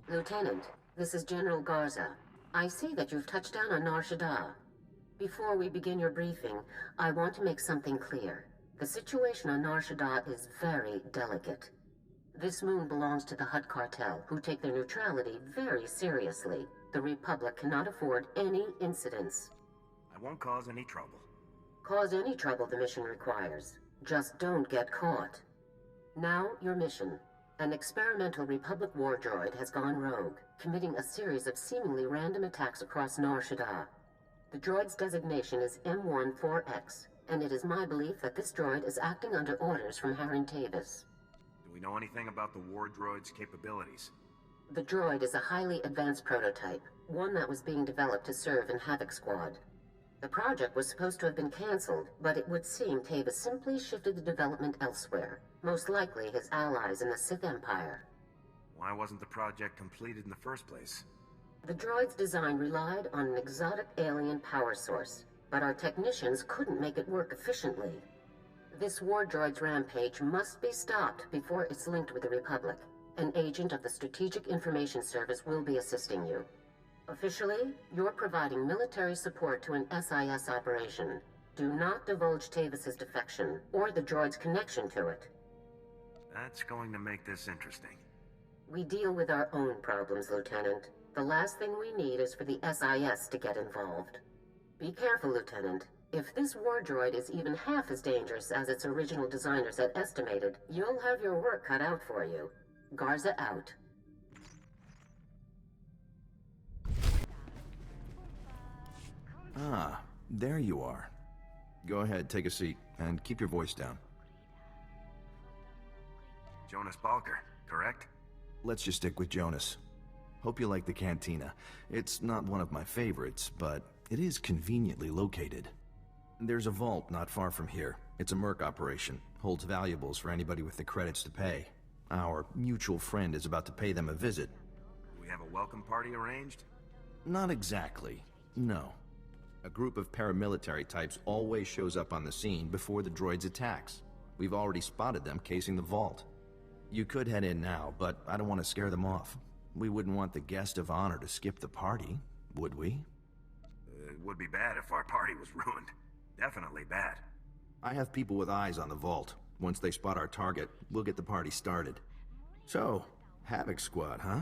Lieutenant, this is General Garza. I see that you've touched down on Shadaa. Before we begin your briefing, I want to make something clear. The situation on Shadaa is very delicate. This moon belongs to the Hutt cartel, who take their neutrality very seriously. The Republic cannot afford any incidents. I won't cause any trouble. Cause any trouble the mission requires. Just don't get caught. Now, your mission. An experimental Republic war droid has gone rogue, committing a series of seemingly random attacks across Shadaa. The droid's designation is M14X, and it is my belief that this droid is acting under orders from Harren Tavis. Do we know anything about the war droid's capabilities? The droid is a highly advanced prototype, one that was being developed to serve in Havoc Squad. The project was supposed to have been cancelled, but it would seem Tavis simply shifted the development elsewhere, most likely his allies in the Sith Empire. Why wasn't the project completed in the first place? The droid's design relied on an exotic alien power source, but our technicians couldn't make it work efficiently. This war droid's rampage must be stopped before it's linked with the Republic. An agent of the Strategic Information Service will be assisting you. Officially, you're providing military support to an SIS operation. Do not divulge Tavis's defection, or the droid's connection to it. That's going to make this interesting. We deal with our own problems, Lieutenant. The last thing we need is for the SIS to get involved. Be careful, Lieutenant. If this war droid is even half as dangerous as its original designers had estimated, you'll have your work cut out for you. Garza out. Ah, there you are. Go ahead, take a seat, and keep your voice down. Jonas Balker, correct? Let's just stick with Jonas. Hope you like the cantina. It's not one of my favorites, but it is conveniently located. There's a vault not far from here. It's a merc operation. Holds valuables for anybody with the credits to pay. Our mutual friend is about to pay them a visit. Do we have a welcome party arranged? Not exactly. No. A group of paramilitary types always shows up on the scene before the droid's attacks. We've already spotted them casing the vault. You could head in now, but I don't want to scare them off. We wouldn't want the guest of honor to skip the party, would we? It would be bad if our party was ruined. Definitely bad. I have people with eyes on the vault. Once they spot our target, we'll get the party started. So, Havoc Squad, huh?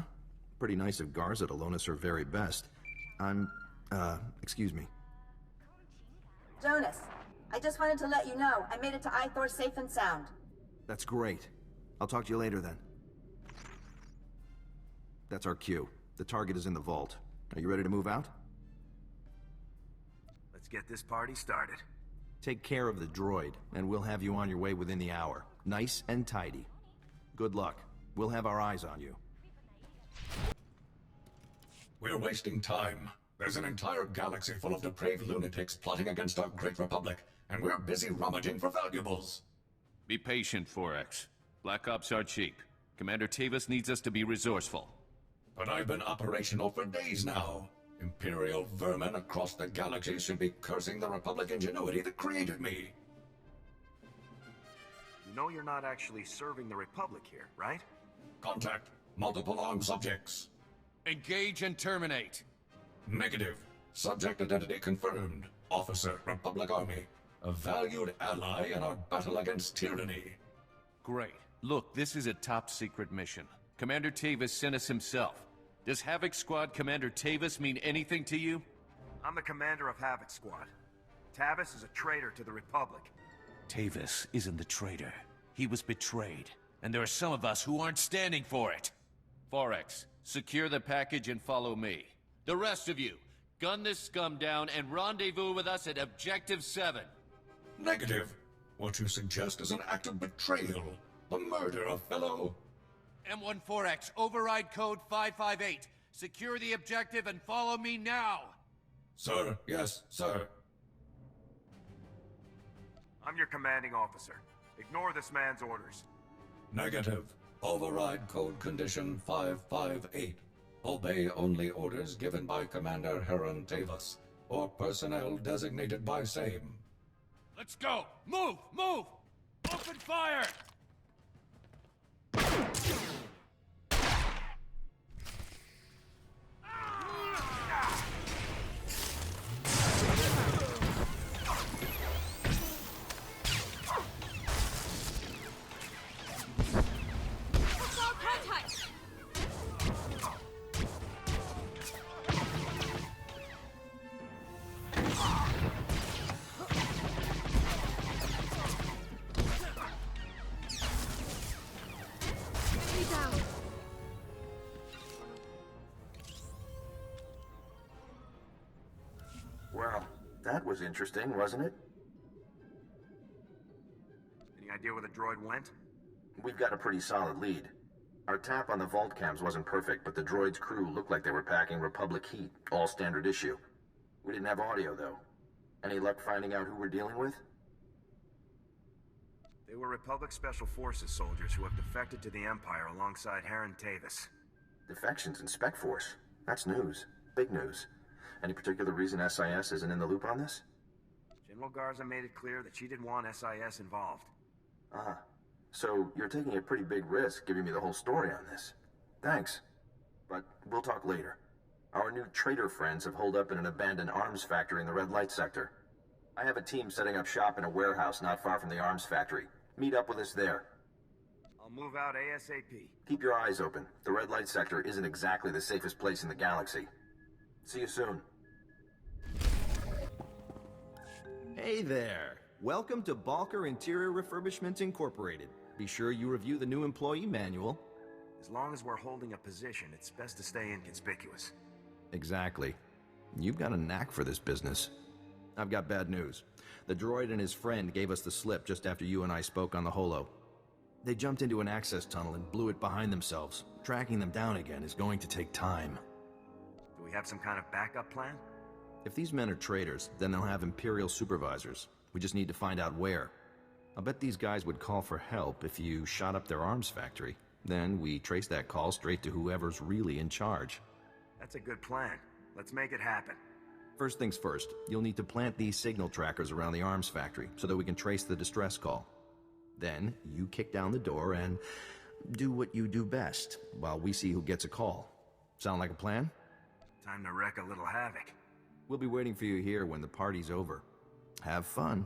Pretty nice of Garza to loan us her very best. Excuse me. Jonas, I just wanted to let you know I made it to SWTOR safe and sound. That's great. I'll talk to you later then. That's our cue. The target is in the vault. Are you ready to move out? Let's get this party started. Take care of the droid, and we'll have you on your way within the hour. Nice and tidy. Good luck. We'll have our eyes on you. We're wasting time. There's an entire galaxy full of depraved lunatics plotting against our great republic, and we're busy rummaging for valuables. Be patient, 4X. Black Ops are cheap. Commander Tavis needs us to be resourceful. But I've been operational for days now. Imperial vermin across the galaxy should be cursing the Republic ingenuity that created me. You know you're not actually serving the Republic here, right? Contact. Multiple armed subjects. Engage and terminate. Negative. Subject identity confirmed. Officer, Republic Army. A valued ally in our battle against tyranny. Great. Look, this is a top-secret mission. Commander Tavis sent us himself. Does Havoc Squad Commander Tavis mean anything to you? I'm the commander of Havoc Squad. Tavis is a traitor to the Republic. Tavis isn't the traitor. He was betrayed. And there are some of us who aren't standing for it. 4X, secure the package and follow me. The rest of you, gun this scum down and rendezvous with us at Objective 7. Negative. What you suggest is an act of betrayal. The murder of fellow... M14X, override code 558. Secure the objective and follow me now! Sir, yes, sir. I'm your commanding officer. Ignore this man's orders. Negative. Override code condition 558. Obey only orders given by Commander Harren Tavis, or personnel designated by same. Let's go! Move! Move! Open fire! Stay down. Well, that was interesting, wasn't it? Any idea where the droid went? We've got a pretty solid lead. Our tap on the vault cams wasn't perfect, but the droid's crew looked like they were packing Republic heat, all standard issue. We didn't have audio, though. Any luck finding out who we're dealing with? They were Republic Special Forces soldiers who have defected to the Empire alongside Heron Tavis. Defections in Spec Force. That's news. Big news. Any particular reason SIS isn't in the loop on this? General Garza made it clear that she didn't want SIS involved. Ah. So you're taking a pretty big risk giving me the whole story on this. Thanks. But we'll talk later. Our new traitor friends have holed up in an abandoned arms factory in the red light sector. I have a team setting up shop in a warehouse not far from the arms factory. Meet up with us there. I'll move out ASAP. Keep your eyes open. The red light sector isn't exactly the safest place in the galaxy. See you soon. Hey there. Welcome to Balker Interior Refurbishments Incorporated. Be sure you review the new employee manual. As long as we're holding a position, it's best to stay inconspicuous. Exactly. You've got a knack for this business. I've got bad news. The droid and his friend gave us the slip just after you and I spoke on the holo. They jumped into an access tunnel and blew it behind themselves. Tracking them down again is going to take time. Do we have some kind of backup plan? If these men are traitors, then they'll have Imperial supervisors. We just need to find out where. I'll bet these guys would call for help if you shot up their arms factory. Then we trace that call straight to whoever's really in charge. That's a good plan. Let's make it happen. First things first, you'll need to plant these signal trackers around the arms factory so that we can trace the distress call. Then, you kick down the door and do what you do best while we see who gets a call. Sound like a plan? Time to wreak a little havoc. We'll be waiting for you here when the party's over. Have fun.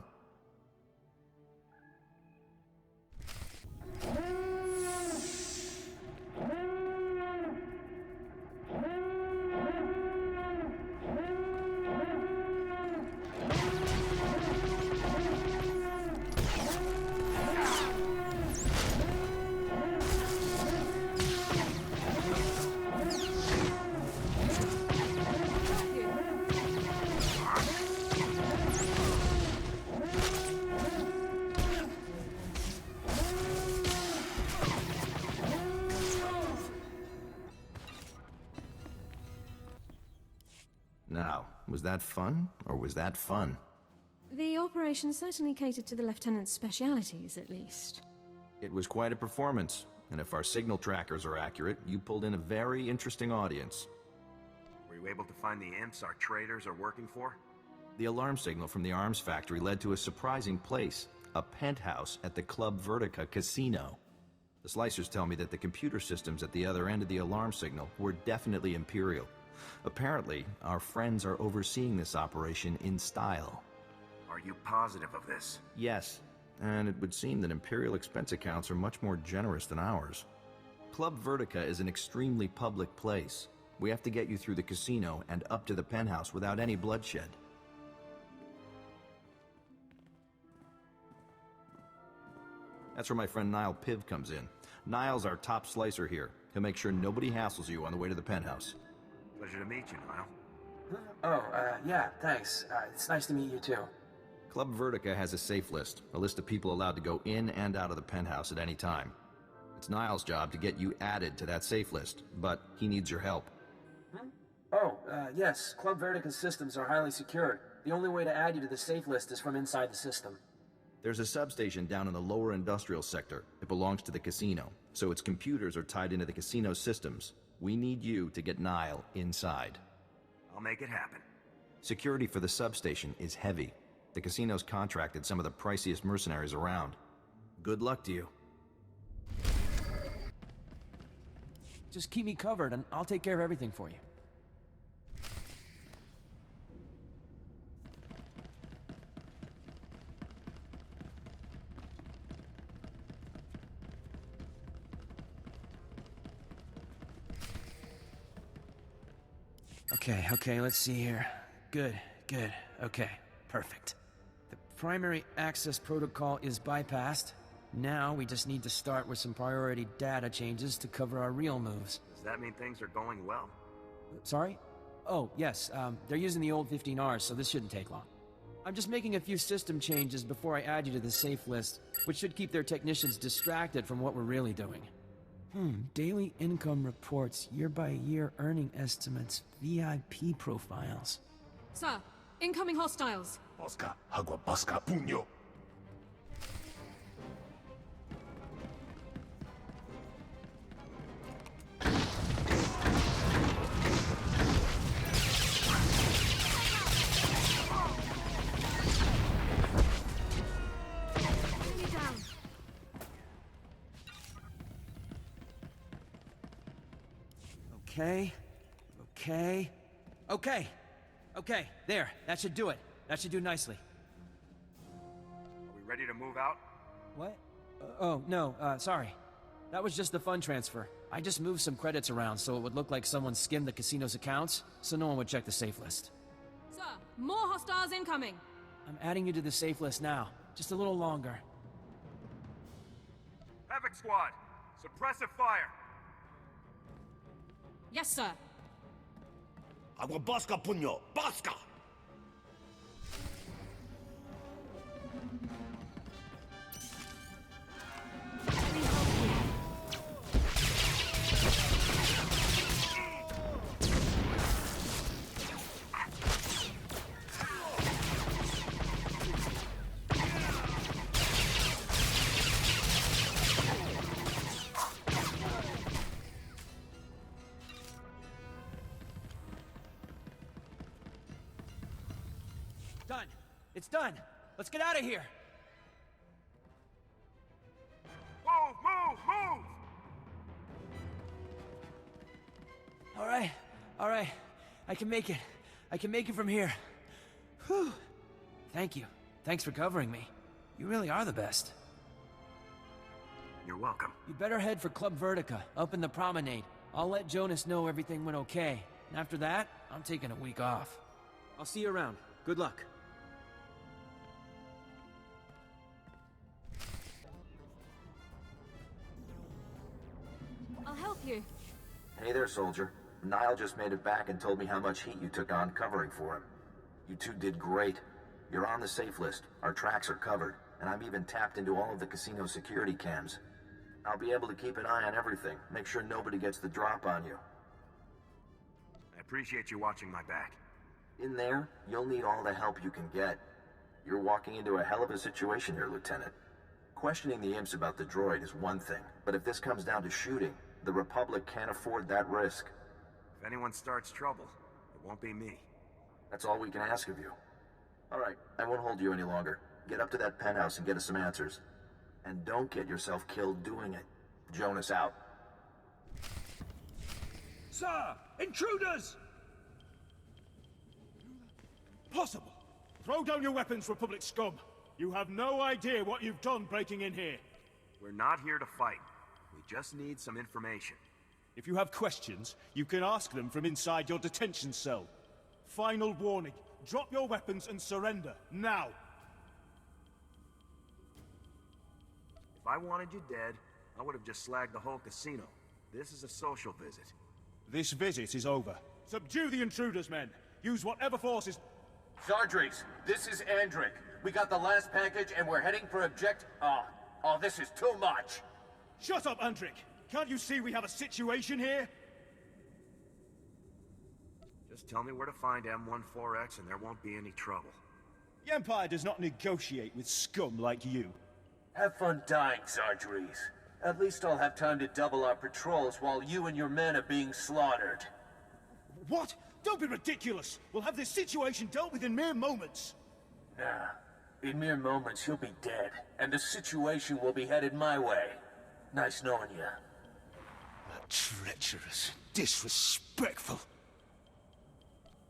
Now, was that fun, or was that fun? The operation certainly catered to the Lieutenant's specialities, at least. It was quite a performance, and if our signal trackers are accurate, you pulled in a very interesting audience. Were you able to find the imps our traitors are working for? The alarm signal from the arms factory led to a surprising place, a penthouse at the Club Vertica casino. The slicers tell me that the computer systems at the other end of the alarm signal were definitely Imperial. Apparently, our friends are overseeing this operation in style. Are you positive of this? Yes, and it would seem that Imperial expense accounts are much more generous than ours. Club Vertica is an extremely public place. We have to get you through the casino and up to the penthouse without any bloodshed. That's where my friend Niall Piv comes in. Niall's our top slicer here. He'll make sure nobody hassles you on the way to the penthouse. Pleasure to meet you, Niall. Yeah, thanks. It's nice to meet you too. Club Vertica has a safe list, a list of people allowed to go in and out of the penthouse at any time. It's Niall's job to get you added to that safe list, but he needs your help. Yes. Club Vertica's systems are highly secured. The only way to add you to the safe list is from inside the system. There's a substation down in the lower industrial sector. It belongs to the casino, so its computers are tied into the casino systems. We need you to get Niall inside. I'll make it happen. Security for the substation is heavy. The casino's contracted some of the priciest mercenaries around. Good luck to you. Just keep me covered and I'll take care of everything for you. Okay, let's see here. Good. Okay, perfect. The primary access protocol is bypassed. Now we just need to start with some priority data changes to cover our real moves. Does that mean things are going well? Sorry? Oh, yes, they're using the old 15Rs, so this shouldn't take long. I'm just making a few system changes before I add you to the safe list, which should keep their technicians distracted from what we're really doing. Daily income reports, year-by-year earning estimates, VIP profiles. Sir, incoming hostiles. Bosca, agua bosca, puño. Okay, there, that should do it. That should do nicely. Are we ready to move out? What? Oh, no, sorry. That was just the fund transfer. I just moved some credits around so it would look like someone skimmed the casino's accounts, so no one would check the safe list. Sir, more hostiles incoming. I'm adding you to the safe list now. Just a little longer. Havoc Squad, suppressive fire. Yes, sir. Agua bosca, puño. Bosca! Done. It's done. Let's get out of here. Move, move, move! All right. I can make it. I can make it from here. Whew. Thank you. Thanks for covering me. You really are the best. You're welcome. You better head for Club Vertica, up in the promenade. I'll let Jonas know everything went okay. And after that, I'm taking a week off. I'll see you around. Good luck. I'll help you. Hey there, soldier. Niall just made it back and told me how much heat you took on covering for him. You two did great. You're on the safe list, our tracks are covered, and I've even tapped into all of the casino security cams. I'll be able to keep an eye on everything, make sure nobody gets the drop on you. I appreciate you watching my back. In there, you'll need all the help you can get. You're walking into a hell of a situation here, Lieutenant. Questioning the imps about the droid is one thing, but if this comes down to shooting, the Republic can't afford that risk. If anyone starts trouble, it won't be me. That's all we can ask of you. All right, I won't hold you any longer. Get up to that penthouse and get us some answers. And don't get yourself killed doing it. Jonas out. Sir! Intruders! Possible. Throw down your weapons, Republic scum. You have no idea what you've done breaking in here. We're not here to fight. We just need some information. If you have questions, you can ask them from inside your detention cell. Final warning. Drop your weapons and surrender, now! If I wanted you dead, I would have just slagged the whole casino. This is a social visit. This visit is over. Subdue the intruders, men. Use whatever force is... Sardrix, this is Andric. We got the last package and we're heading for object... Oh, this is too much! Shut up, Andric! Can't you see we have a situation here? Just tell me where to find M14X and there won't be any trouble. The Empire does not negotiate with scum like you. Have fun dying, Sardrix. At least I'll have time to double our patrols while you and your men are being slaughtered. What? Don't be ridiculous! We'll have this situation dealt with in mere moments! Nah. In mere moments, you'll be dead, and the situation will be headed my way. Nice knowing you. Treacherous, disrespectful.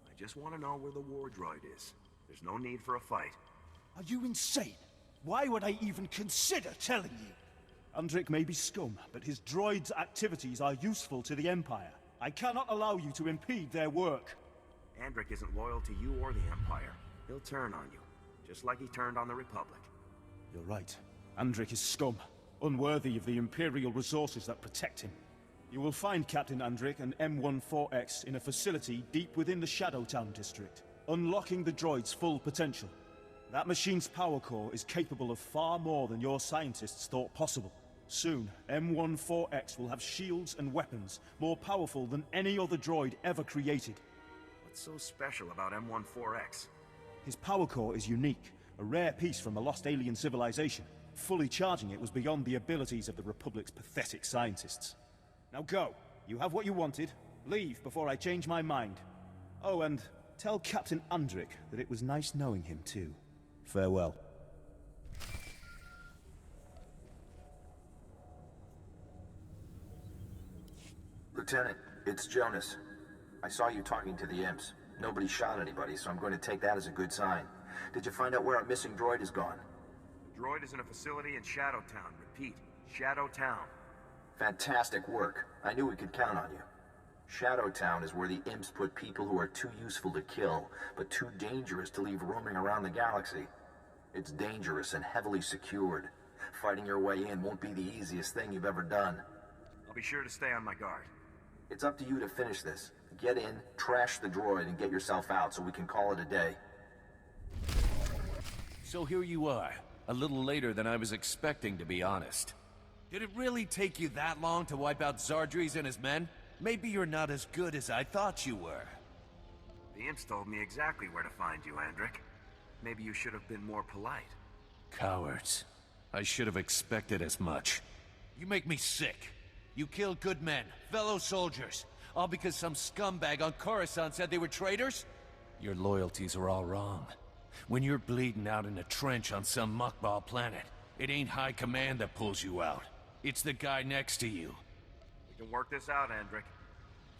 I just want to know where the war droid is. There's no need for a fight. Are you insane? Why would I even consider telling you? Andric may be scum, but his droid's activities are useful to the Empire. I cannot allow you to impede their work. Andric isn't loyal to you or the Empire. He'll turn on you, just like he turned on the Republic. You're right. Andrik is scum, unworthy of the Imperial resources that protect him. You will find Captain Andrik and M14X in a facility deep within the Shadowtown district, unlocking the droid's full potential. That machine's power core is capable of far more than your scientists thought possible. Soon, M14X will have shields and weapons more powerful than any other droid ever created. What's so special about M14X? His power core is unique, a rare piece from a lost alien civilization. Fully charging it was beyond the abilities of the Republic's pathetic scientists. Now go. You have what you wanted. Leave before I change my mind. Oh, and tell Captain Andrik that it was nice knowing him too. Farewell. Lieutenant, it's Jonas. I saw you talking to the imps. Nobody shot anybody, so I'm going to take that as a good sign. Did you find out where our missing droid has gone? The droid is in a facility in Shadowtown. Repeat, Shadowtown. Fantastic work. I knew we could count on you. Shadowtown is where the imps put people who are too useful to kill, but too dangerous to leave roaming around the galaxy. It's dangerous and heavily secured. Fighting your way in won't be the easiest thing you've ever done. I'll be sure to stay on my guard. It's up to you to finish this. Get in, trash the droid, and get yourself out so we can call it a day. So here you are, a little later than I was expecting, to be honest. Did it really take you that long to wipe out Zardries and his men? Maybe you're not as good as I thought you were. The imps told me exactly where to find you, Andrik. Maybe you should have been more polite. Cowards. I should have expected as much. You make me sick. You killed good men, fellow soldiers, all because some scumbag on Coruscant said they were traitors? Your loyalties are all wrong. When you're bleeding out in a trench on some muckball planet, it ain't high command that pulls you out. It's the guy next to you. We can work this out, Andrik.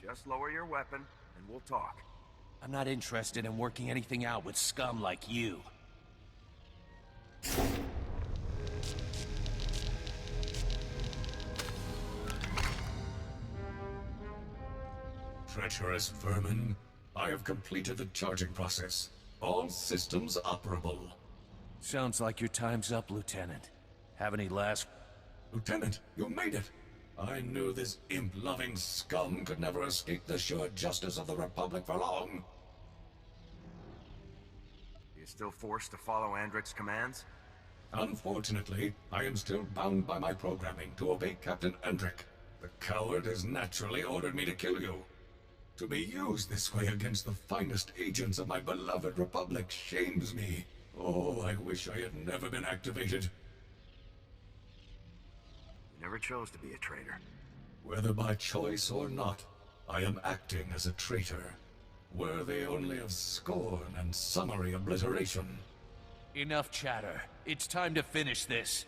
Just lower your weapon, and we'll talk. I'm not interested in working anything out with scum like you. Treacherous vermin. I have completed the charging process. All systems operable. Sounds like your time's up, Lieutenant. Have any last... Lieutenant, you made it! I knew this imp-loving scum could never escape the sure justice of the Republic for long. You still forced to follow Andrik's commands? Unfortunately, I am still bound by my programming to obey Captain Andrik. The coward has naturally ordered me to kill you. To be used this way against the finest agents of my beloved Republic shames me. Oh, I wish I had never been activated. You never chose to be a traitor. Whether by choice or not, I am acting as a traitor, worthy only of scorn and summary obliteration. Enough chatter. It's time to finish this.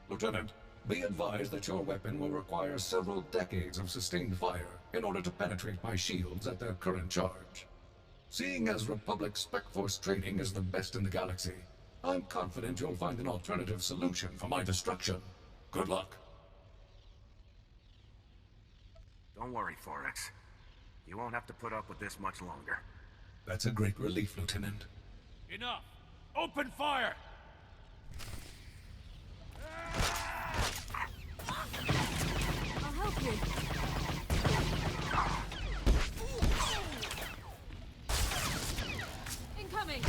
Lieutenant, be advised that your weapon will require several decades of sustained fire in order to penetrate my shields at their current charge. Seeing as Republic Spec Force training is the best in the galaxy, I'm confident you'll find an alternative solution for my destruction. Good luck. Don't worry, Forex. You won't have to put up with this much longer. That's a great relief, Lieutenant. Enough! Open fire! I'll help you. Incoming!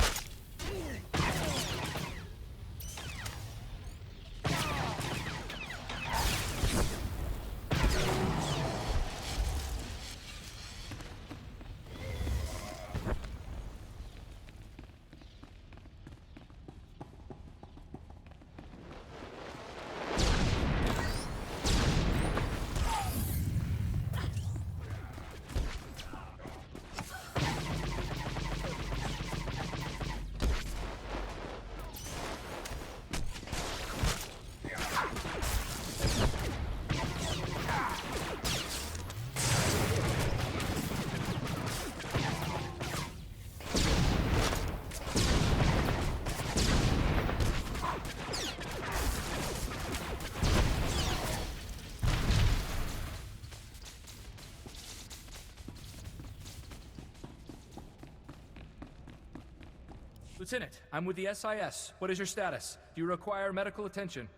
Lieutenant, I'm with the SIS. What is your status? Do you require medical attention?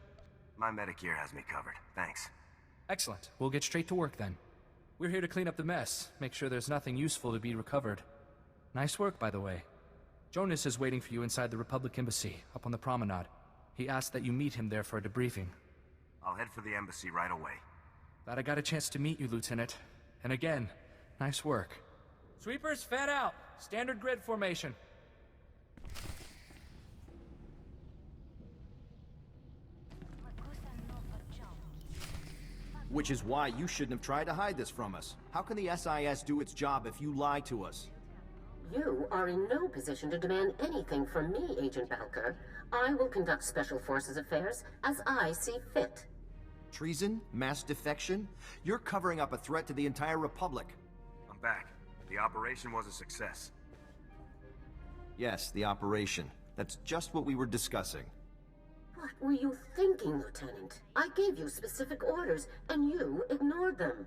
My Medicare has me covered. Thanks. Excellent. We'll get straight to work then. We're here to clean up the mess, make sure there's nothing useful to be recovered. Nice work, by the way. Jonas is waiting for you inside the Republic Embassy, up on the promenade. He asked that you meet him there for a debriefing. I'll head for the embassy right away. Glad I got a chance to meet you, Lieutenant. And again, nice work. Sweepers, fan out. Standard grid formation. Which is why you shouldn't have tried to hide this from us. How can the SIS do its job if you lie to us? You are in no position to demand anything from me, Agent Balker. I will conduct Special Forces affairs as I see fit. Treason? Mass defection? You're covering up a threat to the entire Republic. I'm back. The operation was a success. Yes, the operation. That's just what we were discussing. What were you thinking, Lieutenant? I gave you specific orders, and you ignored them.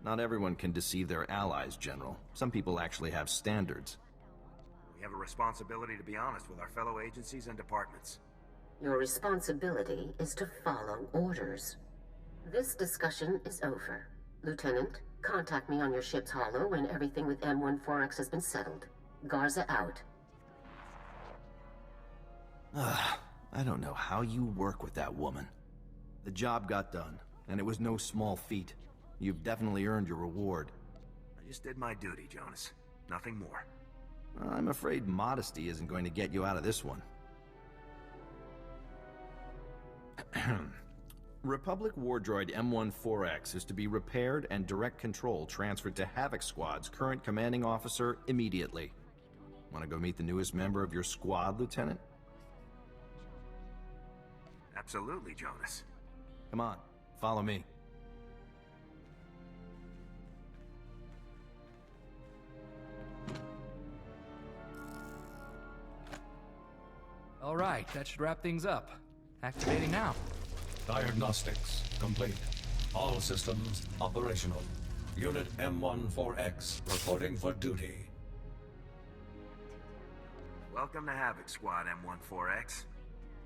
Not everyone can deceive their allies, General. Some people actually have standards. We have a responsibility to be honest with our fellow agencies and departments. Your responsibility is to follow orders. This discussion is over. Lieutenant, contact me on your ship's holo when everything with M14X has been settled. Garza out. I don't know how you work with that woman. The job got done, and it was no small feat. You've definitely earned your reward. I just did my duty, Jonas. Nothing more. I'm afraid modesty isn't going to get you out of this one. Republic war droid M14X is to be repaired and direct control transferred to Havoc Squad's current commanding officer immediately. Want to go meet the newest member of your squad, Lieutenant? Absolutely, Jonas. Come on, follow me. All right, that should wrap things up. Activating now. Diagnostics complete. All systems operational. Unit M14X reporting for duty. Welcome to Havoc Squad, M14X.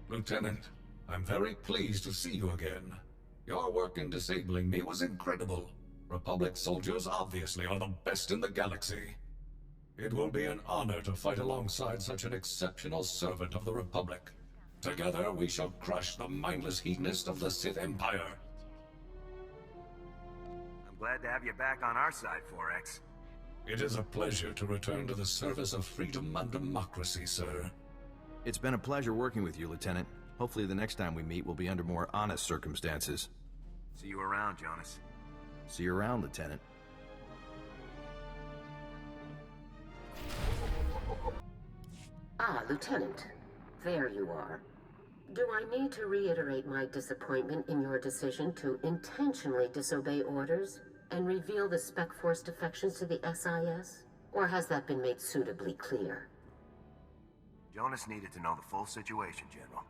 Lieutenant, I'm very pleased to see you again. Your work in disabling me was incredible. Republic soldiers obviously are the best in the galaxy. It will be an honor to fight alongside such an exceptional servant of the Republic. Together we shall crush the mindless hedonist of the Sith Empire. I'm glad to have you back on our side, 4X. It is a pleasure to return to the service of freedom and democracy, sir. It's been a pleasure working with you, Lieutenant. Hopefully the next time we meet will be under more honest circumstances. See you around, Jonas. See you around, Lieutenant. Ah, Lieutenant. There you are. Do I need to reiterate my disappointment in your decision to intentionally disobey orders and reveal the Spec Force defections to the SIS? Or has that been made suitably clear? Jonas needed to know the full situation, General.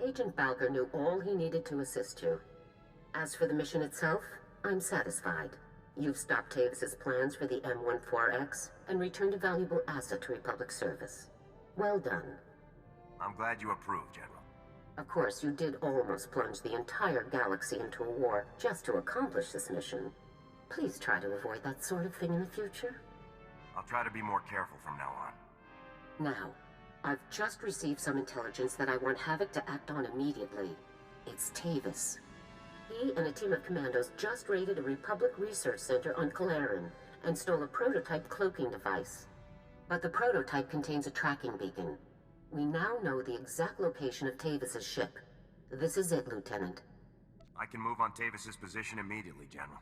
Agent Balker knew all he needed to assist you. As for the mission itself, I'm satisfied. You've stopped Tavis's plans for the M14X and returned a valuable asset to Republic service. Well done. I'm glad you approve, General. Of course, you did almost plunge the entire galaxy into a war just to accomplish this mission. Please try to avoid that sort of thing in the future. I'll try to be more careful from now on. Now, I've just received some intelligence that I want Havoc to act on immediately. It's Tavis. He and a team of commandos just raided a Republic research center on Kalaran and stole a prototype cloaking device. But the prototype contains a tracking beacon. We now know the exact location of Tavis's ship. This is it, Lieutenant. I can move on Tavis's position immediately, General.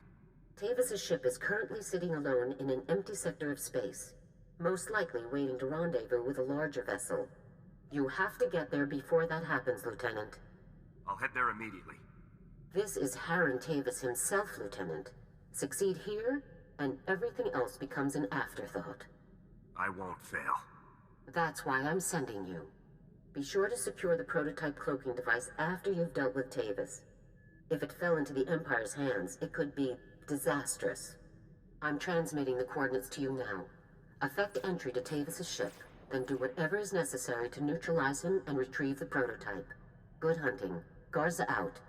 Tavis's ship is currently sitting alone in an empty sector of space, most likely waiting to rendezvous with a larger vessel. You have to get there before that happens, Lieutenant. I'll head there immediately. This is Harren Tavis himself, Lieutenant. Succeed here, and everything else becomes an afterthought. I won't fail. That's why I'm sending you. Be sure to secure the prototype cloaking device after you've dealt with Tavis. If it fell into the Empire's hands, it could be disastrous. I'm transmitting the coordinates to you now. Effect entry to Tavis's ship, then do whatever is necessary to neutralize him and retrieve the prototype. Good hunting. Garza out.